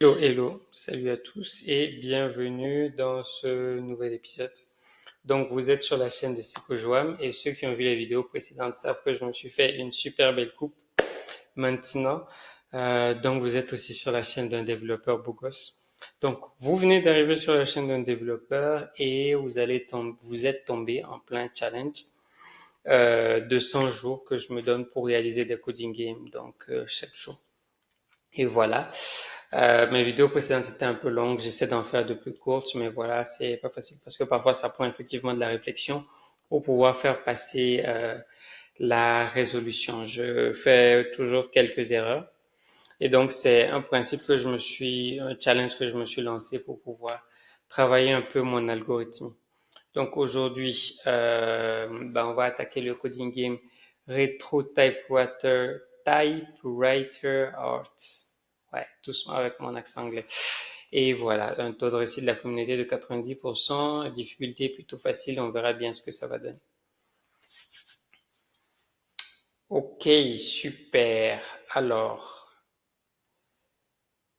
Hello, hello, salut à tous et bienvenue dans ce nouvel épisode. Donc, vous êtes sur la chaîne de Siko Joam et ceux qui ont vu les vidéos précédentes savent que je me suis fait une super belle coupe maintenant. Donc, vous êtes aussi sur la chaîne d'un développeur beau gosse. Donc, vous venez d'arriver sur la chaîne d'un développeur et vous êtes tombé en plein challenge de 100 jours que je me donne pour réaliser des coding games, donc chaque jour. Et voilà. Mes vidéos précédentes étaient un peu longues, j'essaie d'en faire de plus courtes, mais voilà, c'est pas facile parce que parfois ça prend effectivement de la réflexion pour pouvoir faire passer la résolution. Je fais toujours quelques erreurs et donc c'est un challenge que je me suis lancé pour pouvoir travailler un peu mon algorithme. Donc aujourd'hui, on va attaquer le coding game Retro Typewriter Arts. Ouais, doucement avec mon accent anglais. Et voilà, un taux de réussite de la communauté de 90%, difficulté plutôt facile, on verra bien ce que ça va donner. Ok, super. Alors,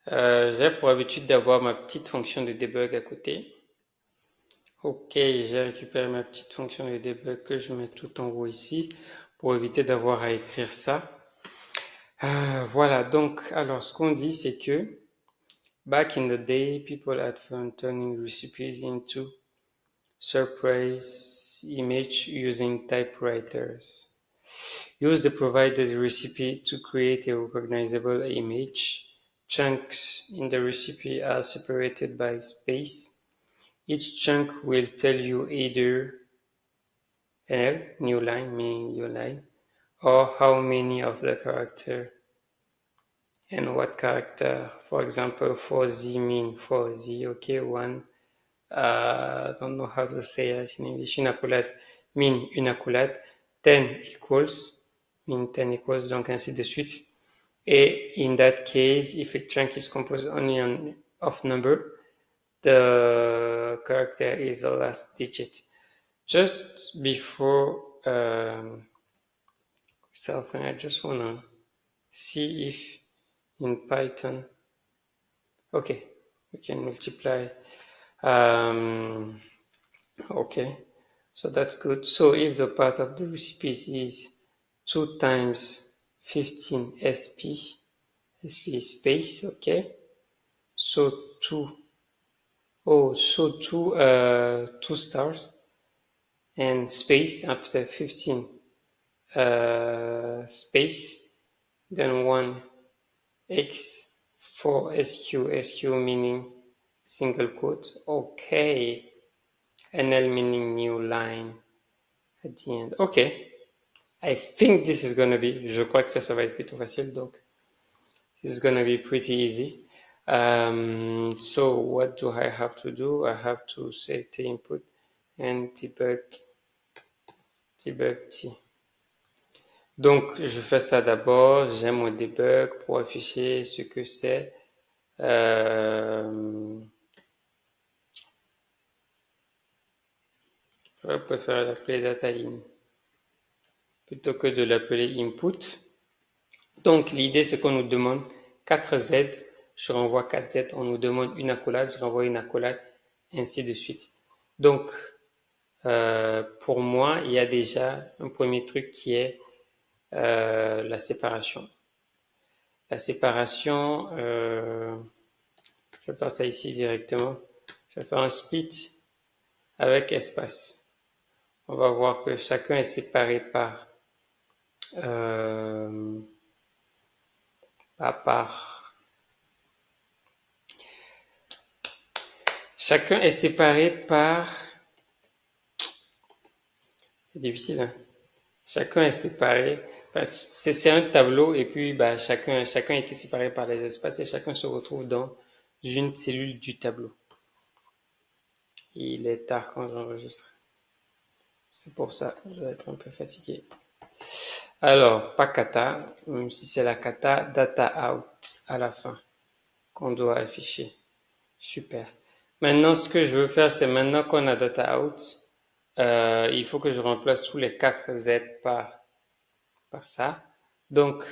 j'ai pour habitude d'avoir ma petite fonction de debug à côté. Ok, j'ai récupéré ma petite fonction de debug que je mets tout en haut ici pour éviter d'avoir à écrire ça. Voilà, donc, alors ce qu'on dit, c'est que back in the day, people had fun turning recipes into surprise image using typewriters. Use the provided recipe to create a recognizable image. Chunks in the recipe are separated by space. Each chunk will tell you either L, new line, meaning new line, or how many of the character and what character. For example, 4Z mean 4Z, okay, one, I don't know how to say this in English, une accolade mean une accolade, 10 equals, mean 10 equals, donc ainsi de suite. Et in that case, if a chunk is composed only of number, the character is the last digit. Just before something, I just want to see if in Python, okay, we can multiply. Okay, so that's good. So if the part of the recipe is 2 times 15 SP space, okay. So two stars and space after 15 space, then 1 X for SQ meaning single quote, okay, NL meaning new line at the end. Okay, I think this is gonna be, je crois que ça va être plutôt facile, donc this is gonna be pretty easy. So what do I have to do? I have to set the input and debug T. Donc, je fais ça d'abord. J'ai mon debug pour afficher ce que c'est. Je préfère l'appeler data_in plutôt que de l'appeler input. Donc, l'idée, c'est qu'on nous demande 4 Z. Je renvoie 4 Z. On nous demande une accolade. Je renvoie une accolade, ainsi de suite. Donc, pour moi, il y a déjà un premier truc qui est la séparation. La séparation, je vais faire ça ici directement. Je vais faire un split avec espace. On va voir que chacun est séparé par chacun est séparé par, c'est difficile, hein? Chacun est séparé, c'est un tableau et puis chacun a été séparé par les espaces et chacun se retrouve dans une cellule du tableau. Il est tard quand j'enregistre. C'est pour ça, je dois être un peu fatigué. Alors, pas kata, même si c'est la kata, data out à la fin qu'on doit afficher. Super. Maintenant, ce que je veux faire, c'est maintenant qu'on a data out, il faut que je remplace tous les 4 Z par ça. Donc,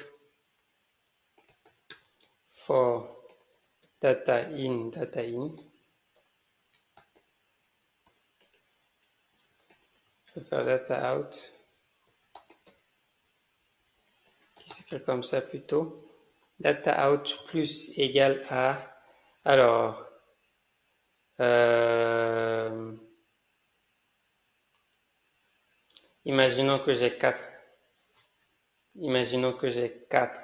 for data in, data in. Je vais faire data out, qui s'écrit comme ça plutôt. Data out plus égale à, alors, imaginons que j'ai 4. Imaginons que j'ai 4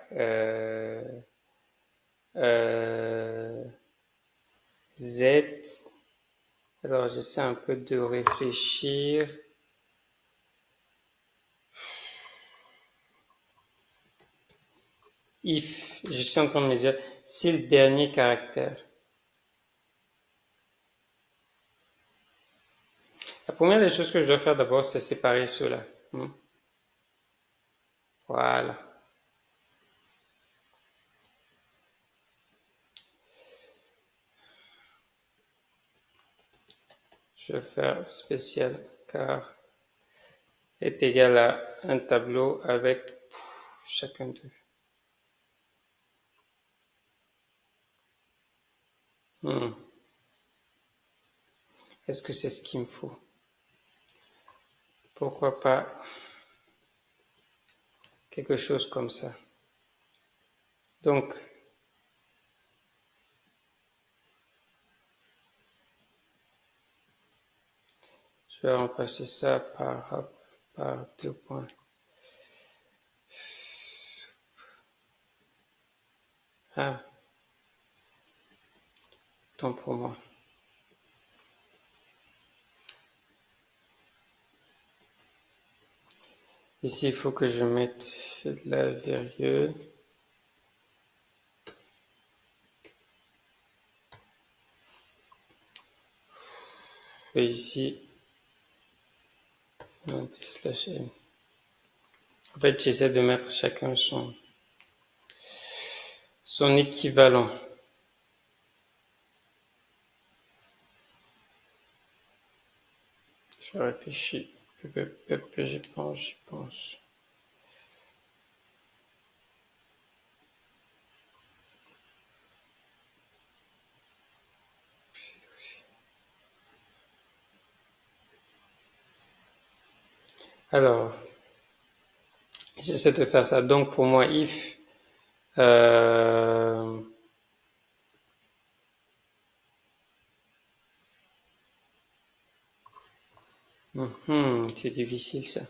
Z. Alors, j'essaie un peu de réfléchir. If, je suis en train de me dire, si le dernier caractère. La première des choses que je dois faire d'abord, c'est séparer ceux-là. Voilà. Je vais faire spécial car est égal à un tableau avec chacun d'eux. Est-ce que c'est ce qu'il me faut? Pourquoi pas quelque chose comme ça? Donc, je vais remplacer ça par 2 points. Ah, tant pour moi. Ici, il faut que je mette la virgule. Et ici, slash n. En fait, j'essaie de mettre chacun son équivalent. Je réfléchis. J'y pense. Alors, j'essaie de faire ça. Donc, pour moi, if c'est difficile ça.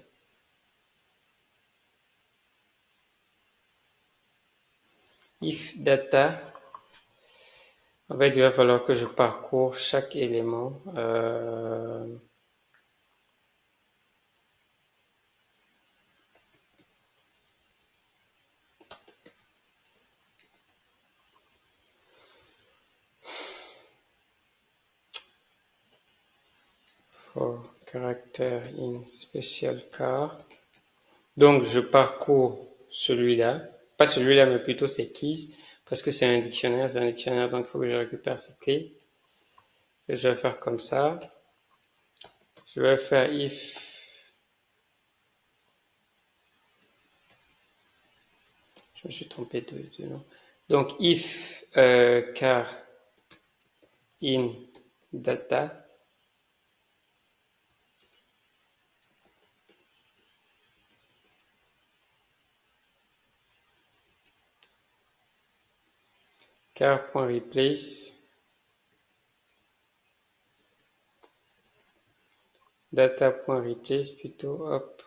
If data, en fait, il va falloir que je parcours chaque élément. For character in special car. Donc, je parcours celui-là. Pas celui-là, mais plutôt ces keys. Parce que c'est un dictionnaire, donc il faut que je récupère ces clés. Et je vais faire comme ça. Je vais faire if. Je me suis trompé de nom. Donc, if car in data. Car.replace data.replace plutôt, hop,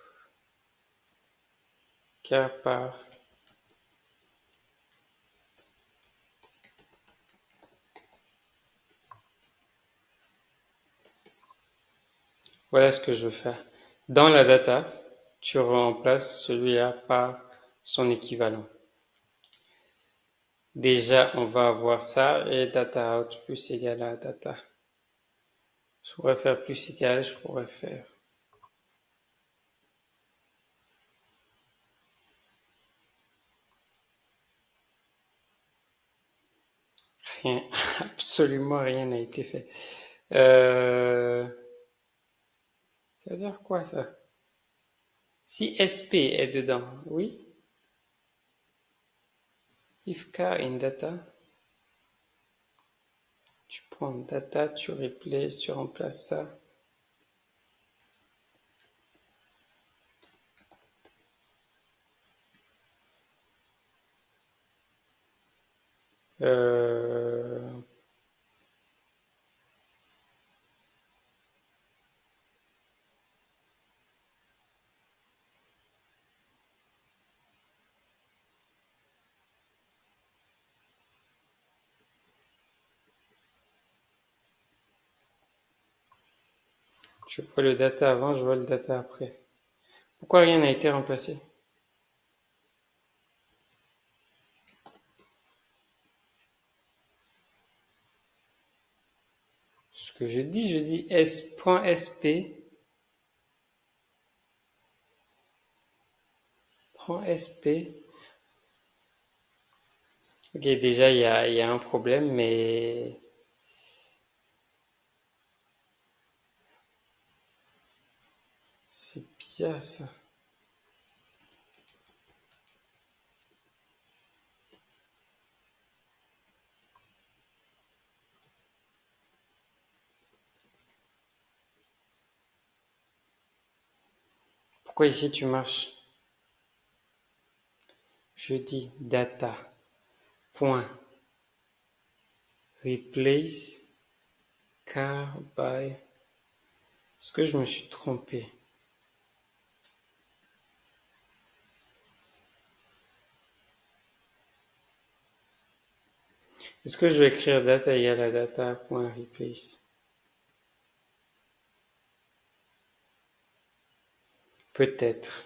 car par voilà ce que je veux faire. Dans la data, tu remplaces celui-là par son équivalent. Déjà, on va avoir ça et data out plus égal à data. Je pourrais faire plus égal, je pourrais faire rien, absolument rien n'a été fait. Ça veut dire quoi ça? Si SP est dedans, oui. If car in data. Tu prends data, tu replaces, tu remplaces ça. Euh, je vois le data avant, je vois le data après. Pourquoi rien n'a été remplacé? Ce que je dis s.sp, .sp. Ok, déjà il y a un problème, mais c'est bizarre ça. Pourquoi ici tu marches? Je dis data, point, replace, car by. Est-ce que je me suis trompé? Est-ce que je vais écrire data égale à data.replace? Peut-être.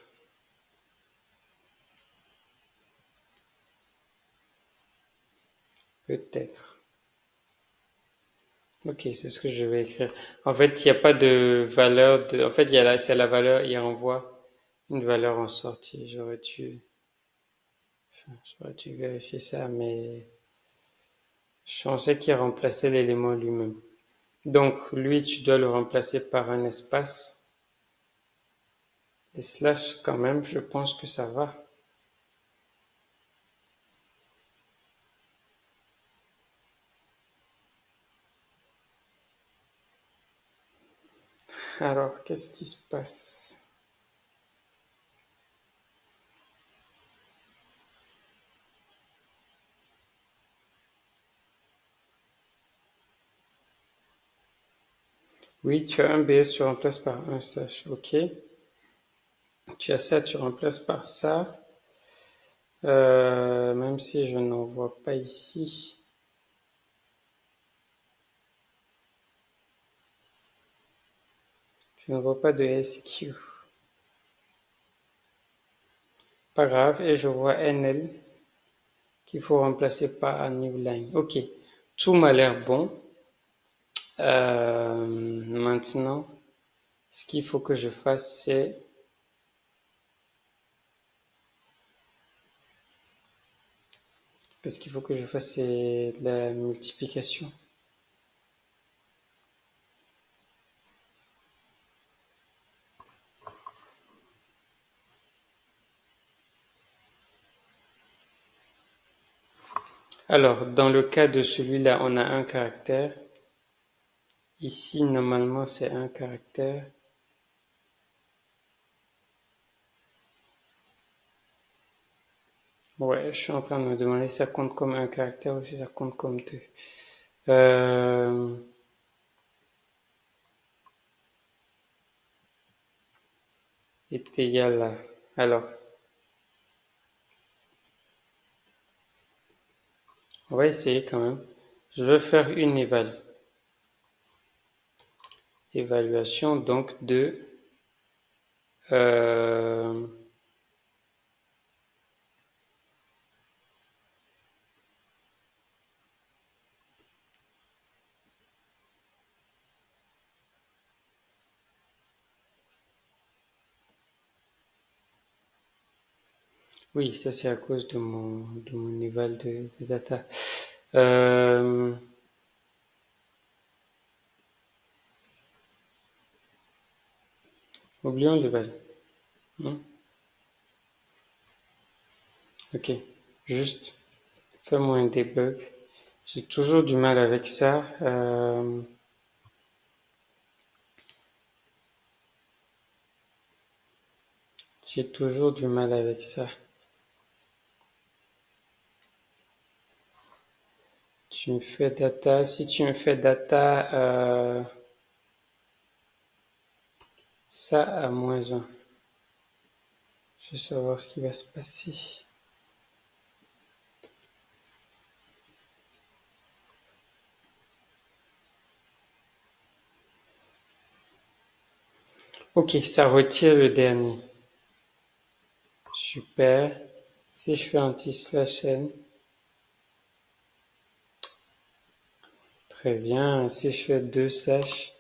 Peut-être. Ok, c'est ce que je vais écrire. En fait, il n'y a pas de valeur de. En fait, c'est la valeur, il renvoie une valeur en sortie. J'aurais dû vérifier ça, mais je pensais qu'il remplaçait l'élément lui-même. Donc, lui, tu dois le remplacer par un espace. Les slash, quand même, je pense que ça va. Alors, qu'est-ce qui se passe? Oui, tu as un BS, tu remplaces par un slash. Ok. Tu as ça, tu remplaces par ça. Même si je n'en vois pas ici. Je ne vois pas de SQ. Pas grave. Et je vois NL qu'il faut remplacer par un new line. Ok. Tout m'a l'air bon. Maintenant, ce qu'il faut que je fasse, c'est parce qu'il faut que je fasse c'est la multiplication. Alors, dans le cas de celui-là, on a un caractère. Ici, normalement, c'est un caractère. Ouais, je suis en train de me demander si ça compte comme un caractère ou si ça compte comme deux. Est égal à. Alors, on va essayer quand même. Je vais faire une évaluation donc de euh, oui, ça c'est à cause de mon éval de data. Euh, oublions l'éval. Hein. Ok, juste fais-moi un debug. J'ai toujours du mal avec ça. J'ai toujours du mal avec ça. Tu me fais data. Si tu me fais data, ça à -1. Je vais savoir ce qui va se passer. Ok, ça retire le dernier. Super. Si je fais anti/n, très bien. Si je fais 2/,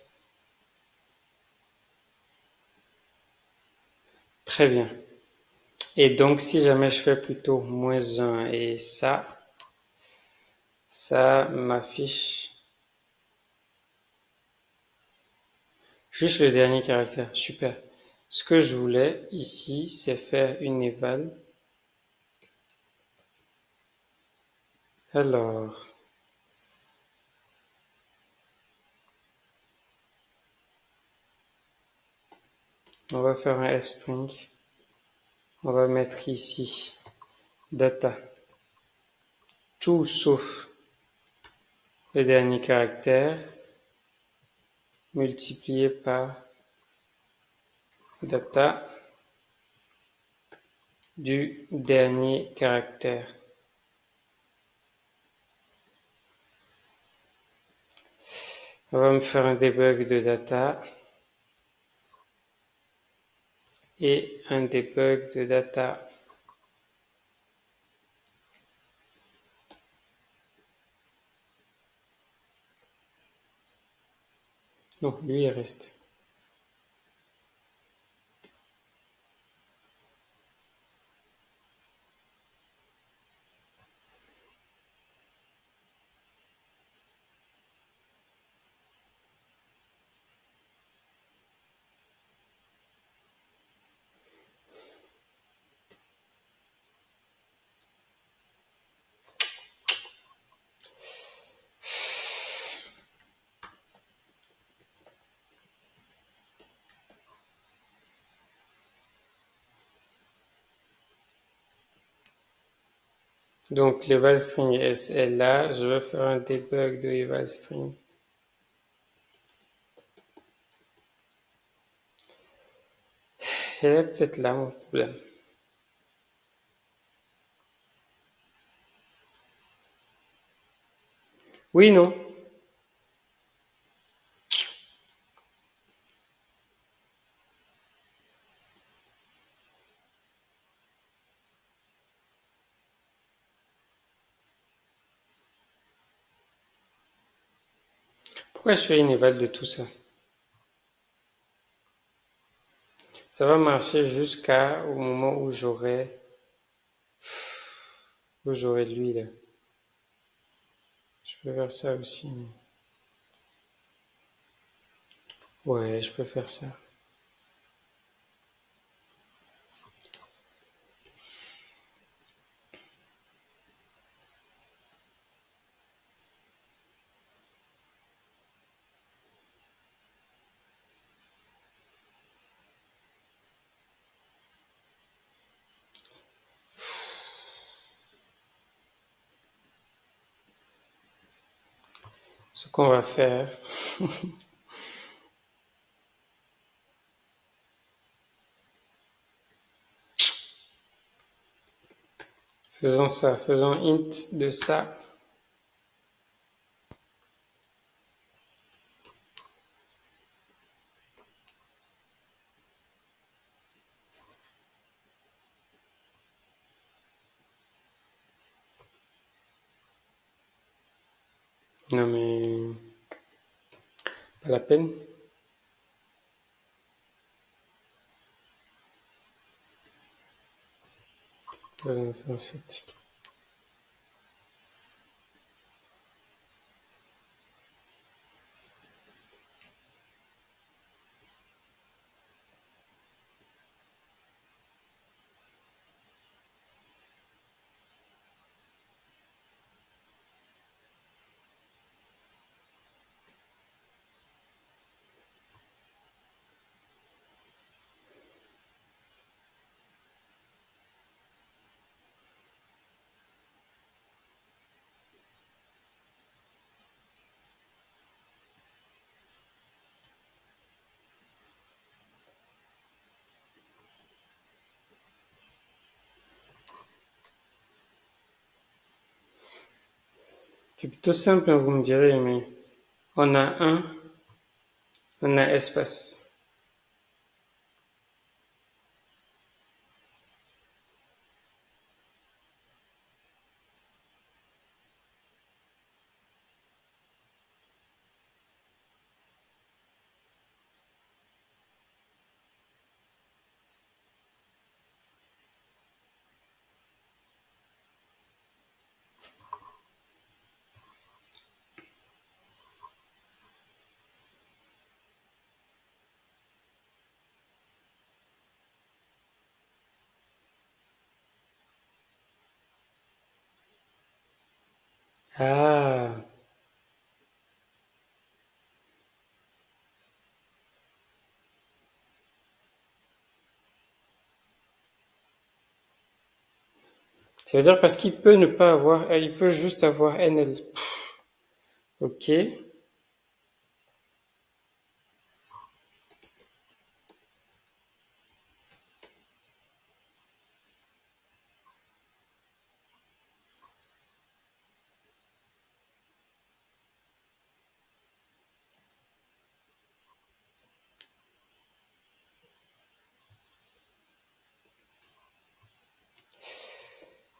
très bien. Et donc, si jamais je fais plutôt -1 et ça m'affiche juste le dernier caractère. Super. Ce que je voulais ici, c'est faire une éval. Alors, on va faire un f-string. On va mettre ici data. Tout sauf le dernier caractère multiplié par data du dernier caractère. On va me faire un debug de data et un debug de data. Non, lui il reste. Donc l'evalString est là. Je vais faire un debug de evalString. Elle est peut-être là mon problème. Oui, non. Pourquoi je fais une éval de tout ça? Ça va marcher jusqu'au moment où j'aurai de lui là. Je peux faire ça aussi. Ouais, je peux faire ça. Ce qu'on va faire, faisons ça, faisons int de ça. Non mais, pas la peine. Faisons ça. C'est plutôt simple, hein, vous me direz, mais on a on a espace. Ah, ça veut dire parce qu'il peut ne pas avoir, il peut juste avoir NL. Ok.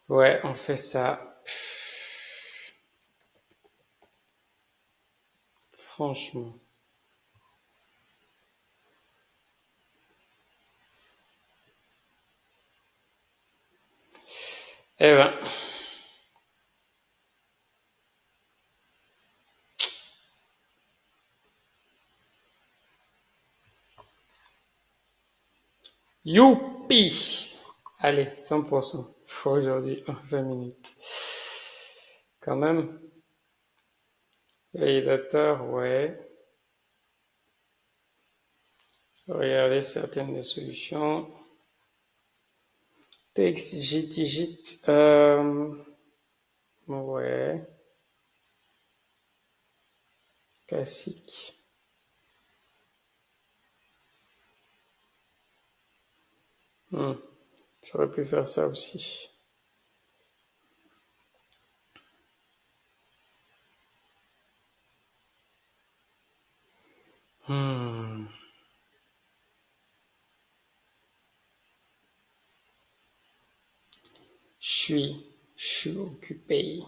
Ouais, on fait ça. Franchement. Eh ben, youpi! Allez, 100%. Aujourd'hui, en 20 minutes. Quand même. Validateur, ouais. Regardez certaines des solutions. Texte, digit, ouais. Classique. Hmm. J'aurais pu faire ça aussi. Hmm. Je suis occupé.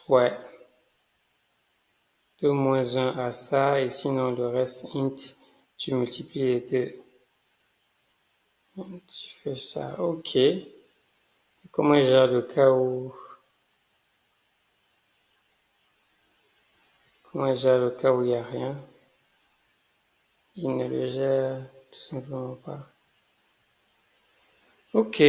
Ouais. De moins un à ça, et sinon le reste, int, tu multiplies les deux. Tu fais ça, ok. Comment je gère le cas où... Comment je gère le cas où il n'y a rien? Il ne le gère tout simplement pas. Ok.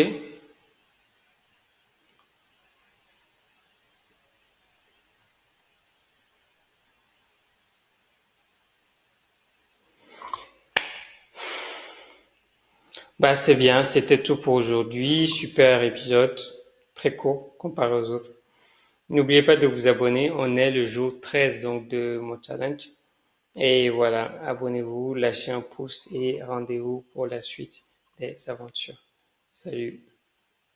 Bah c'est bien, c'était tout pour aujourd'hui. Super épisode, très court comparé aux autres. N'oubliez pas de vous abonner, on est le jour 13 donc de mon challenge. Et voilà, abonnez-vous, lâchez un pouce et rendez-vous pour la suite des aventures. Salut!